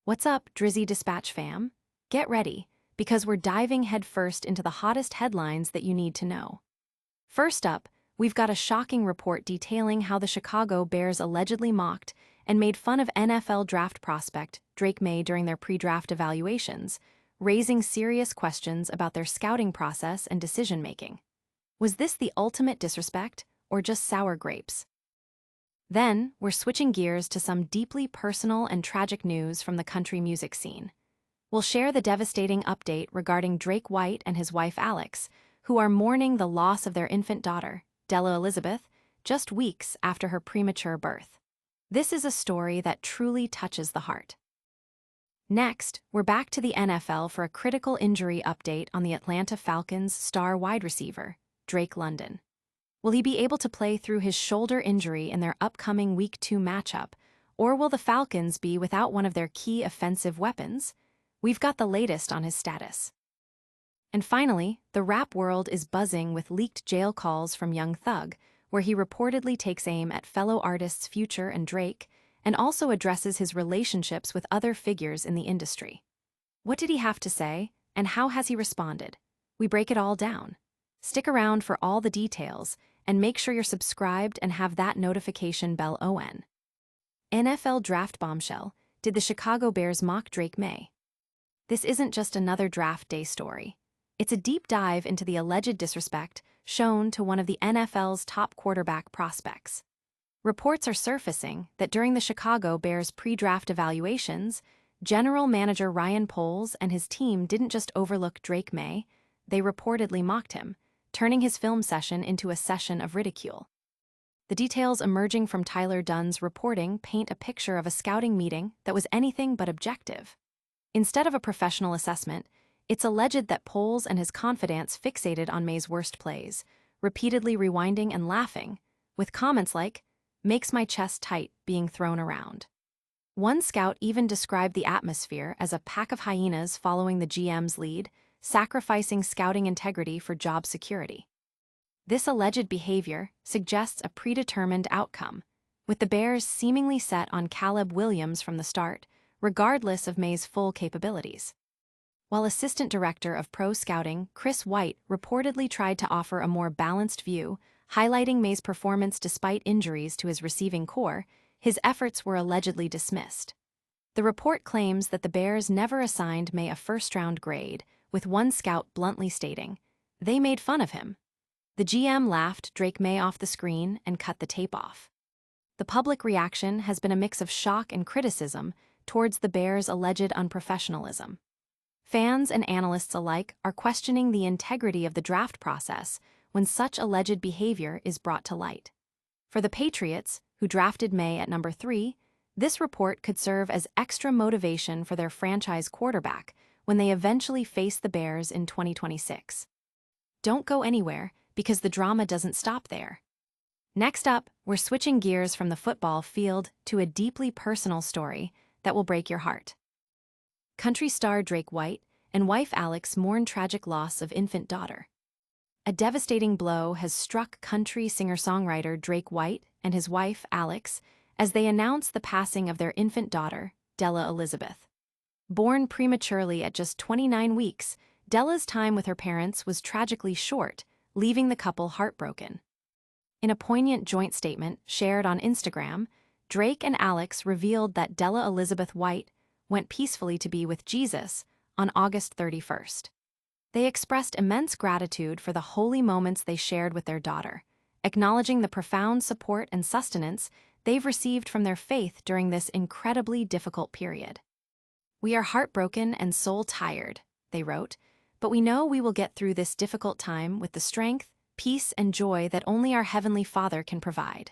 What's up, Drizzy Dispatch fam? Get ready, because we're diving headfirst into the hottest headlines that you need to know. First up, we've got a shocking report detailing how the Chicago Bears allegedly mocked and made fun of NFL draft prospect Drake Maye during their pre-draft evaluations, raising serious questions about their scouting process and decision-making. Was this the ultimate disrespect, or just sour grapes? Then, we're switching gears to some deeply personal and tragic news from the country music scene. We'll share the devastating update regarding Drake White and his wife Alex, who are mourning the loss of their infant daughter, Della Elizabeth, just weeks after her premature birth. This is a story that truly touches the heart. Next, we're back to the NFL for a critical injury update on the Atlanta Falcons star wide receiver, Drake London. Will he be able to play through his shoulder injury in their upcoming Week 2 matchup, or will the Falcons be without one of their key offensive weapons? We've got the latest on his status. And finally, the rap world is buzzing with leaked jail calls from Young Thug, where he reportedly takes aim at fellow artists Future and Drake, and also addresses his relationships with other figures in the industry. What did he have to say, and how has he responded? We break it all down. Stick around for all the details, and make sure you're subscribed and have that notification bell on. NFL draft bombshell: did the Chicago Bears mock Drake Maye? This isn't just another draft day story. It's a deep dive into the alleged disrespect shown to one of the NFL's top quarterback prospects. Reports are surfacing that during the Chicago Bears pre-draft evaluations, General Manager Ryan Poles and his team didn't just overlook Drake Maye, they reportedly mocked him, turning his film session into a session of ridicule. The details emerging from Tyler Dunn's reporting paint a picture of a scouting meeting that was anything but objective. Instead of a professional assessment, it's alleged that Poles and his confidants fixated on Maye's worst plays, repeatedly rewinding and laughing, with comments like, "makes my chest tight," being thrown around. One scout even described the atmosphere as a pack of hyenas following the GM's lead, sacrificing scouting integrity for job security. This alleged behavior suggests a predetermined outcome, with the Bears seemingly set on Caleb Williams from the start, regardless of Maye's full capabilities. While Assistant Director of Pro Scouting Chris White reportedly tried to offer a more balanced view, highlighting Maye's performance despite injuries to his receiving core, his efforts were allegedly dismissed. The report claims that the Bears never assigned Maye a first-round grade, with one scout bluntly stating, "They made fun of him." The GM laughed Drake Maye off the screen and cut the tape off. The public reaction has been a mix of shock and criticism towards the Bears' alleged unprofessionalism. Fans and analysts alike are questioning the integrity of the draft process when such alleged behavior is brought to light. For the Patriots, who drafted Maye at number 3, this report could serve as extra motivation for their franchise quarterback when they eventually face the Bears in 2026. Don't go anywhere, because the drama doesn't stop there. Next up, we're switching gears from the football field to a deeply personal story that will break your heart. Country star Drake White and wife Alex mourn tragic loss of infant daughter. A devastating blow has struck country singer-songwriter Drake White and his wife Alex as they announce the passing of their infant daughter, Della Elizabeth. Born prematurely at just 29 weeks, Della's time with her parents was tragically short, leaving the couple heartbroken. In a poignant joint statement shared on Instagram, Drake and Alex revealed that Della Elizabeth White went peacefully to be with Jesus on August 31st. They expressed immense gratitude for the holy moments they shared with their daughter, acknowledging the profound support and sustenance they've received from their faith during this incredibly difficult period. "We are heartbroken and soul-tired," they wrote, "but we know we will get through this difficult time with the strength, peace, and joy that only our Heavenly Father can provide."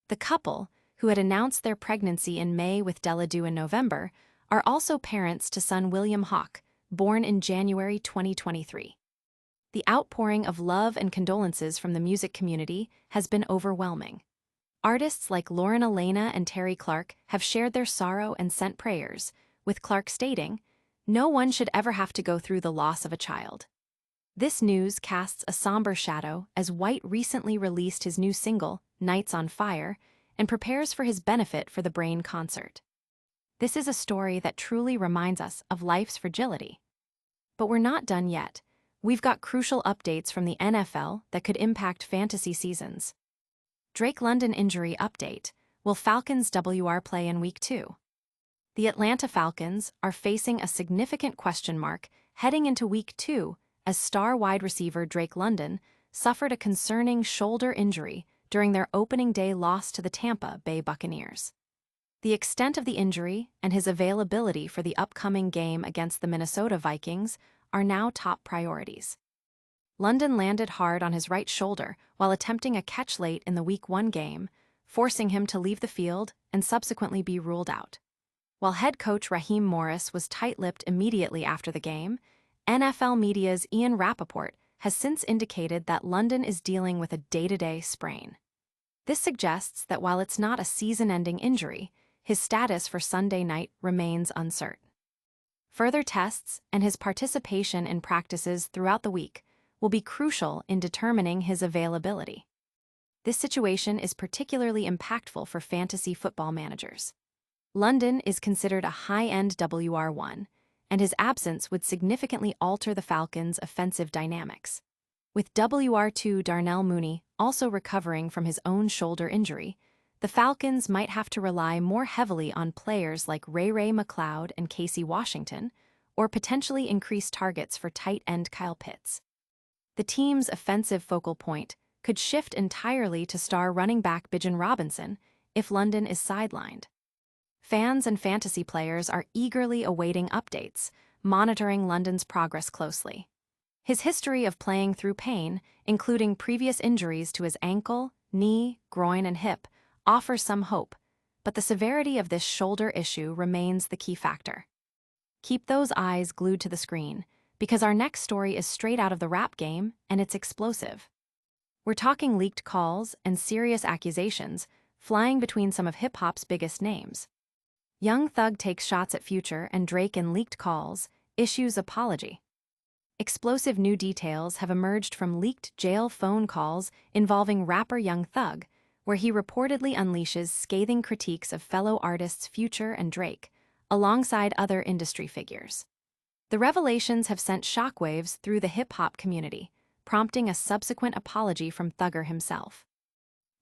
The couple, who had announced their pregnancy in May with Della due in November, are also parents to son William Hawk, born in January 2023. The outpouring of love and condolences from the music community has been overwhelming. Artists like Lauren Elena and Terry Clark have shared their sorrow and sent prayers, with Clark stating, "No one should ever have to go through the loss of a child." This news casts a somber shadow as White recently released his new single, Nights on Fire, and prepares for his Benefit for the Brain concert. This is a story that truly reminds us of life's fragility. But we're not done yet. We've got crucial updates from the NFL that could impact fantasy seasons. Drake London injury update. Will Falcons WR play in Week 2? The Atlanta Falcons are facing a significant question mark heading into Week 2 as star wide receiver Drake London suffered a concerning shoulder injury during their opening day loss to the Tampa Bay Buccaneers. The extent of the injury and his availability for the upcoming game against the Minnesota Vikings are now top priorities. London landed hard on his right shoulder while attempting a catch late in the Week 1 game, forcing him to leave the field and subsequently be ruled out. While head coach Raheem Morris was tight-lipped immediately after the game, NFL media's Ian Rappaport has since indicated that London is dealing with a day-to-day sprain. This suggests that while it's not a season-ending injury, his status for Sunday night remains uncertain. Further tests and his participation in practices throughout the week will be crucial in determining his availability. This situation is particularly impactful for fantasy football managers. London is considered a high-end WR1, and his absence would significantly alter the Falcons' offensive dynamics. With WR2 Darnell Mooney also recovering from his own shoulder injury, the Falcons might have to rely more heavily on players like Ray McLeod and Casey Washington, or potentially increase targets for tight end Kyle Pitts. The team's offensive focal point could shift entirely to star running back Bijan Robinson if London is sidelined. Fans and fantasy players are eagerly awaiting updates, monitoring London's progress closely. His history of playing through pain, including previous injuries to his ankle, knee, groin, and hip, offers some hope, but the severity of this shoulder issue remains the key factor. Keep those eyes glued to the screen, because our next story is straight out of the rap game and it's explosive. We're talking leaked calls and serious accusations flying between some of hip-hop's biggest names. Young Thug takes shots at Future and Drake in leaked calls, issues apology. Explosive new details have emerged from leaked jail phone calls involving rapper Young Thug, where he reportedly unleashes scathing critiques of fellow artists Future and Drake, alongside other industry figures. The revelations have sent shockwaves through the hip-hop community, prompting a subsequent apology from Thugger himself.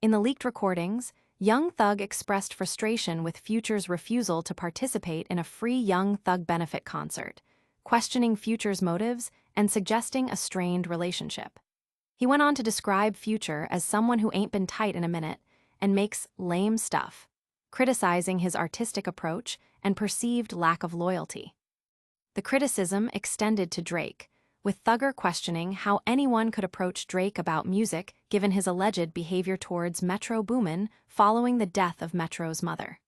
In the leaked recordings, Young Thug expressed frustration with Future's refusal to participate in a free Young Thug benefit concert, questioning Future's motives and suggesting a strained relationship. He went on to describe Future as someone who ain't been tight in a minute and makes lame stuff, criticizing his artistic approach and perceived lack of loyalty. The criticism extended to Drake, with Thugger questioning how anyone could approach Drake about music given his alleged behavior towards Metro Boomin following the death of Metro's mother.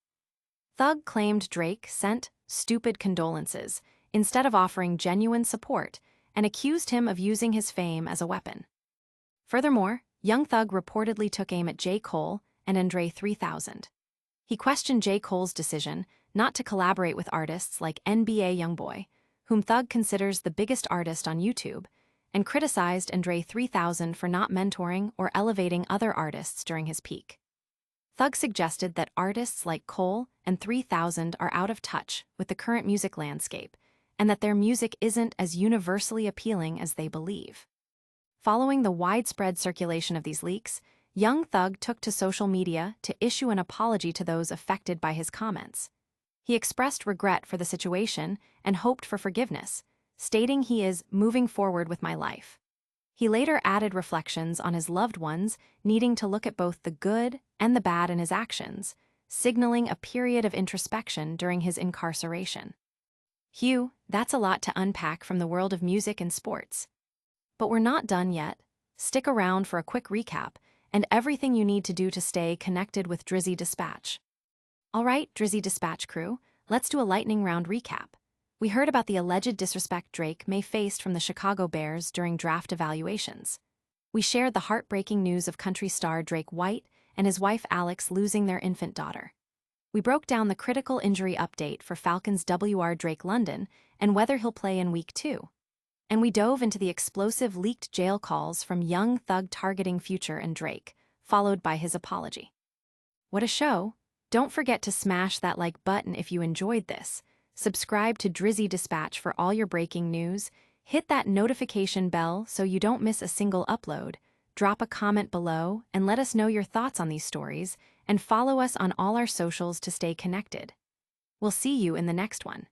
Thug claimed Drake sent stupid condolences instead of offering genuine support and accused him of using his fame as a weapon. Furthermore, Young Thug reportedly took aim at J. Cole and Andre 3000. He questioned J. Cole's decision not to collaborate with artists like NBA Youngboy, whom Thug considers the biggest artist on YouTube, and criticized Andre 3000 for not mentoring or elevating other artists during his peak. Thug suggested that artists like Cole and 3000 are out of touch with the current music landscape, and that their music isn't as universally appealing as they believe. Following the widespread circulation of these leaks, Young Thug took to social media to issue an apology to those affected by his comments. He expressed regret for the situation and hoped for forgiveness, stating he is moving forward with my life. He later added reflections on his loved ones needing to look at both the good and the bad in his actions, signaling a period of introspection during his incarceration. Hugh, that's a lot to unpack from the world of music and sports. But we're not done yet. Stick around for a quick recap and everything you need to do to stay connected with Drizzy Dispatch. All right, Drizzy Dispatch crew, let's do a lightning round recap. We heard about the alleged disrespect Drake may faced from the Chicago Bears during draft evaluations. We shared the heartbreaking news of country star Drake White and his wife Alex losing their infant daughter. We broke down the critical injury update for Falcons WR Drake London and whether he'll play in Week 2. And we dove into the explosive leaked jail calls from Young Thug targeting Future and Drake, followed by his apology. What a show! Don't forget to smash that like button if you enjoyed this. Subscribe to Drizzy Dispatch for all your breaking news. Hit that notification bell so you don't miss a single upload. Drop a comment below and let us know your thoughts on these stories, and follow us on all our socials to stay connected. We'll see you in the next one.